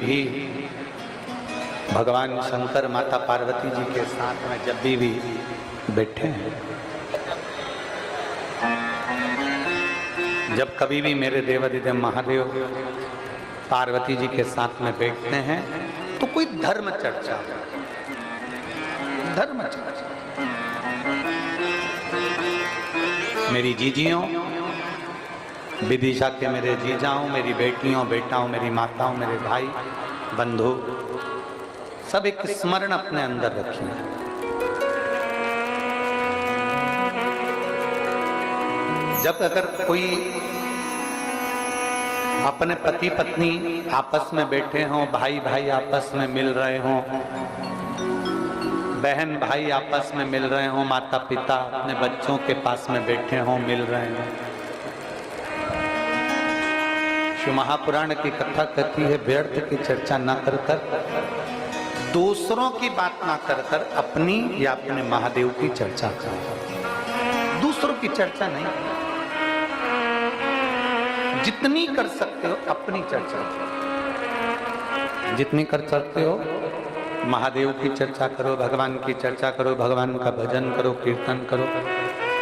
भी भगवान शंकर माता पार्वती जी के साथ में जब भी बैठे हैं, जब कभी भी मेरे देवाधिदेव महादेव पार्वती जी के साथ में बैठते हैं तो कोई धर्म चर्चा, धर्म चर्चा। मेरी जीजियों, विदिशा के मेरे जीजाओं, मेरी बेटियों, बेटाओं, मेरी माताओं, मेरे भाई बंधु, सब एक स्मरण अपने अंदर रखिए। जब अगर कोई अपने पति पत्नी आपस में बैठे हों, भाई भाई आपस में मिल रहे हों, बहन भाई आपस में मिल रहे हों, माता पिता अपने बच्चों के पास में बैठे हों, मिल रहे हों, शिव महापुराण की कथा कहती है व्यर्थ की चर्चा न कर कर, दूसरों की बात ना कर कर अपनी या अपने महादेव की चर्चा करो। दूसरों की चर्चा नहीं, जितनी कर सकते हो अपनी चर्चा करो, जितनी कर सकते हो महादेव की चर्चा करो, भगवान की चर्चा करो, भगवान का भजन करो, कीर्तन करो।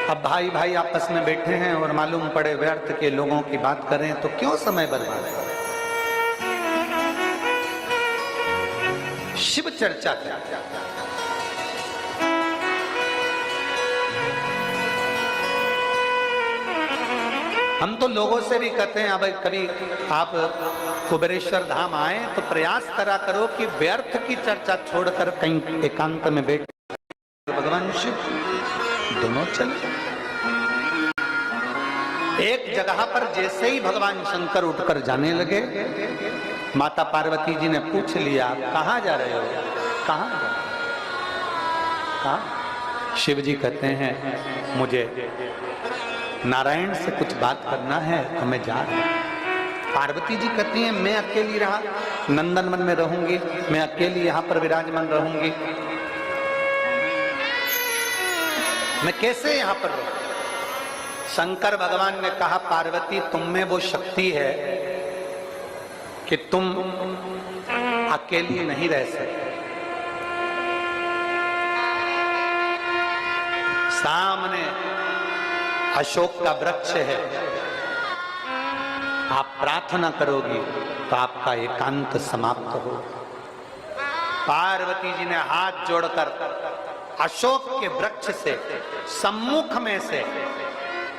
अब भाई भाई आपस में बैठे हैं और मालूम पड़े व्यर्थ के लोगों की बात करें तो क्यों समय बर्बाद करें? शिव चर्चा करें। हम तो लोगों से भी कहते हैं, अब कभी आप कुबेरेश्वर धाम आए तो प्रयास करा करो कि व्यर्थ की चर्चा छोड़कर कहीं एकांत में बैठ भगवान शिव दोनों चले। एक जगह पर जैसे ही भगवान शंकर उठकर जाने लगे, माता पार्वती जी ने पूछ लिया, कहाँ जा रहे हो? कहाँ जा रहे हो? कहाँ? शिव जी कहते हैं, मुझे नारायण से कुछ बात करना है तो मैं जा रहा हूं। पार्वती जी कहती हैं, मैं अकेली रहा नंदनवन में रहूंगी, मैं अकेली यहाँ पर विराजमान रहूंगी, मैं कैसे यहाँ पर रहूं? शंकर भगवान ने कहा, पार्वती तुम में वो शक्ति है कि तुम अकेली नहीं रह सकते। सामने अशोक का वृक्ष है, आप प्रार्थना करोगी तो आपका एकांत समाप्त हो। पार्वती जी ने हाथ जोड़कर अशोक के वृक्ष से सम्मुख में से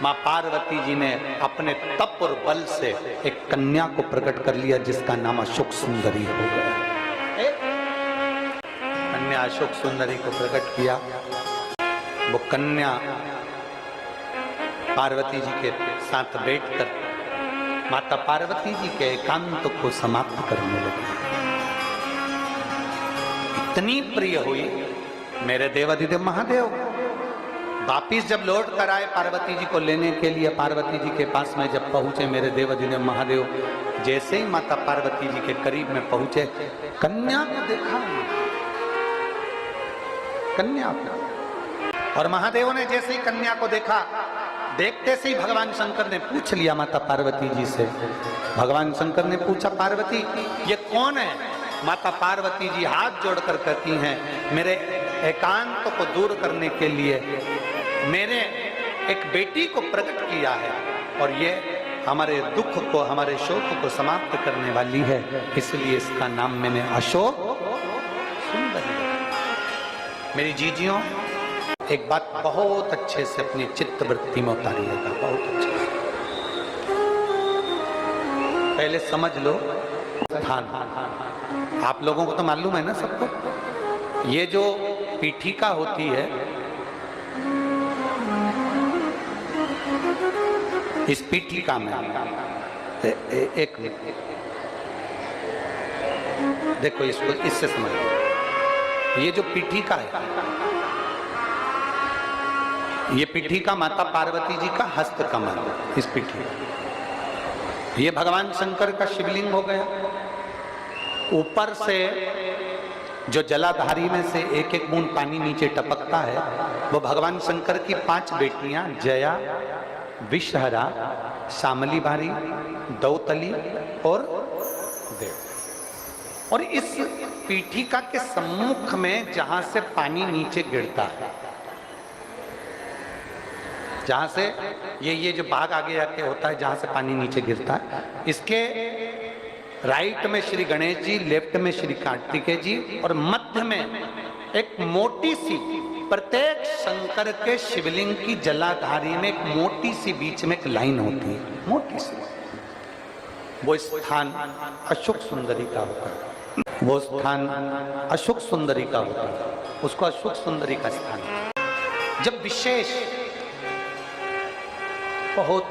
मां पार्वती जी ने अपने तप और बल से एक कन्या को प्रकट कर लिया, जिसका नाम अशोक सुंदरी हो गया। कन्या अशोक सुंदरी को प्रकट किया। वो कन्या पार्वती जी के साथ बैठकर माता पार्वती जी के एकांत को समाप्त करने लगी। इतनी प्रिय हुई मेरे देवाधिदेव महादेव। वापिस जब लौट कर आए पार्वती जी को लेने के लिए, पार्वती जी के पास में जब पहुंचे मेरे देवाधिदेव महादेव, जैसे ही माता पार्वती जी के करीब में पहुंचे, कन्या को देखा, कन्या को, और महादेव ने जैसे ही कन्या को देखा, देखते से ही भगवान शंकर ने पूछ लिया माता पार्वती जी से। भगवान शंकर ने पूछा, पार्वती ये कौन है? माता पार्वती जी हाथ जोड़कर कहती हैं, मेरे एकांत को दूर करने के लिए मेरे एक बेटी को प्रकट किया है, और ये हमारे दुख को, हमारे शोक को समाप्त करने वाली है, इसलिए इसका नाम मैंने अशोक सुंदरी। मेरी जीजियों, एक बात बहुत अच्छे से अपनी चित्त वृत्ति में उतारिएगा, बहुत अच्छे से। पहले समझ लो, आप लोगों को तो मालूम है ना सबको, ये जो पीठिका होती है, इस पीठिका में एक देखो, इसको इससे समझो। ये जो पीठिका है, ये पीठिका माता पार्वती जी का हस्त कमल, इस पीठिका, ये भगवान शंकर का शिवलिंग हो गया। ऊपर से जो जलाधारी में से एक एक बूंद पानी नीचे टपकता है, वो भगवान शंकर की 5 बेटियां जया, विषहरा, शामली बारी, दौतली और देव। और इस पीठिका के सम्मुख में जहां से पानी नीचे गिरता है, जहां से ये जो भाग आगे जाके होता है, जहां से पानी नीचे गिरता है, इसके राइट में श्री गणेश जी, लेफ्ट में श्री कार्तिकेय जी और मध्य में एक मोटी सी, प्रत्येक शंकर के शिवलिंग की जलाधारी में एक मोटी सी बीच में एक लाइन होती है, मोटी सी। वो स्थान अशोक सुंदरी का होता है, वो स्थान अशोक सुंदरी का होता है, उसको अशोक सुंदरी का स्थान है। जब विशेष बहुत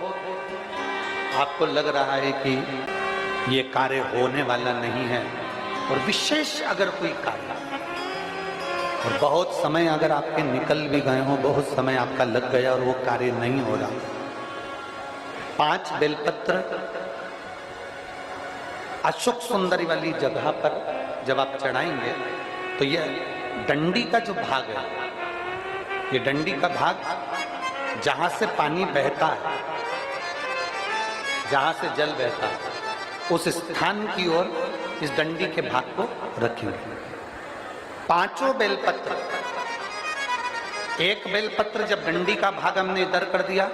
आपको लग रहा है कि ये कार्य होने वाला नहीं है, और विशेष अगर कोई कार्य और बहुत समय अगर आपके निकल भी गए हो, बहुत समय आपका लग गया और वो कार्य नहीं हो रहा, 5 बेलपत्र अशोक सुंदरी वाली जगह पर जब आप चढ़ाएंगे तो ये डंडी का जो भाग है, ये डंडी का भाग जहां से पानी बहता है, जहां से जल बहता है, उस स्थान की ओर इस डंडी के भाग को रखेंगे। 5 बेलपत्र, एक बेलपत्र जब डंडी का भाग हमने इधर कर दिया,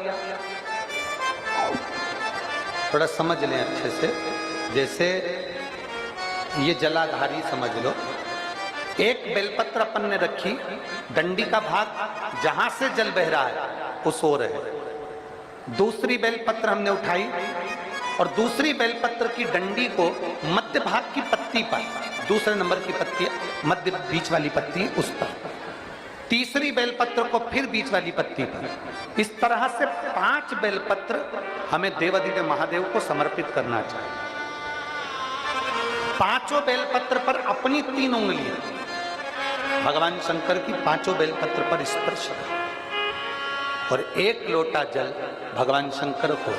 थोड़ा समझ लें अच्छे से, जैसे ये जलाधारी समझ लो, एक बेलपत्र अपन ने रखी, डंडी का भाग जहां से जल बह रहा है उस ओर है। दूसरी बेलपत्र हमने उठाई और दूसरी बेलपत्र की डंडी को मध्य भाग की पत्ती पर, दूसरे नंबर की पत्ती मध्य बीच वाली पत्ती उस पर, तीसरी बेलपत्र को फिर बीच वाली पत्ती पर। इस तरह से 5 बेलपत्र हमें देवाधिदेव महादेव को समर्पित करना चाहिए। 5 बेलपत्र पर अपनी 3 उंगलियां भगवान शंकर की 5 बेलपत्र पर स्पर्श और 1 लोटा जल भगवान शंकर को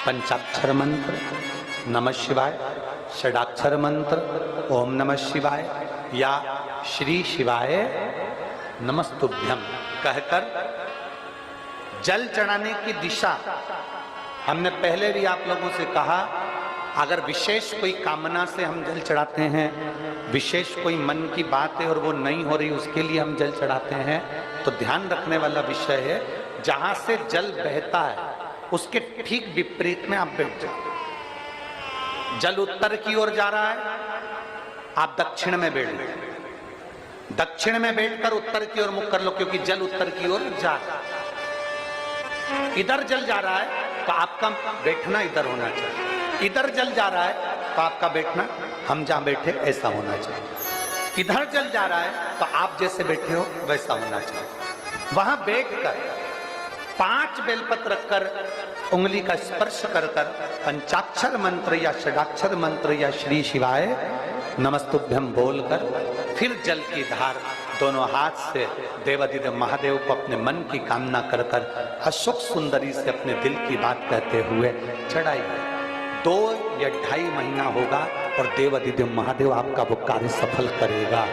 पंचाक्षर मंत्र नमः शिवाय, षडाक्षर मंत्र ओम नमः शिवाय या श्री शिवाय नमस्तुभ्यम कहकर जल चढ़ाने की दिशा, हमने पहले भी आप लोगों से कहा, अगर विशेष कोई कामना से हम जल चढ़ाते हैं, विशेष कोई मन की बात है और वो नहीं हो रही, उसके लिए हम जल चढ़ाते हैं, तो ध्यान रखने वाला विषय है, जहां से जल बहता है उसके ठीक विपरीत में आप बैठ जाओ। जल उत्तर की ओर जा रहा है, आप दक्षिण में बैठ लो, दक्षिण में बैठकर उत्तर की ओर मुख कर लो, क्योंकि जल उत्तर की ओर जा रहा है। इधर जल जा रहा है तो आपका बैठना इधर होना चाहिए, इधर जल जा रहा है तो आपका बैठना हम जहां बैठे ऐसा होना चाहिए। इधर जल जा रहा है तो आप जैसे बैठे हो वैसा होना चाहिए। वहां बैठकर 5 बेलपत्र रखकर उंगली का स्पर्श कर कर पंचाक्षर मंत्र या षडाक्षर मंत्र या श्री शिवाय नमस्तुभ्यम बोलकर फिर जल की धार दोनों हाथ से देवाधिदेव महादेव को अपने मन की कामना कर कर अशोक सुंदरी से अपने दिल की बात कहते हुए चढ़ाइए। 2 या 2.5 महीना होगा और देवाधिदेव महादेव आपका वो कार्य सफल करेगा।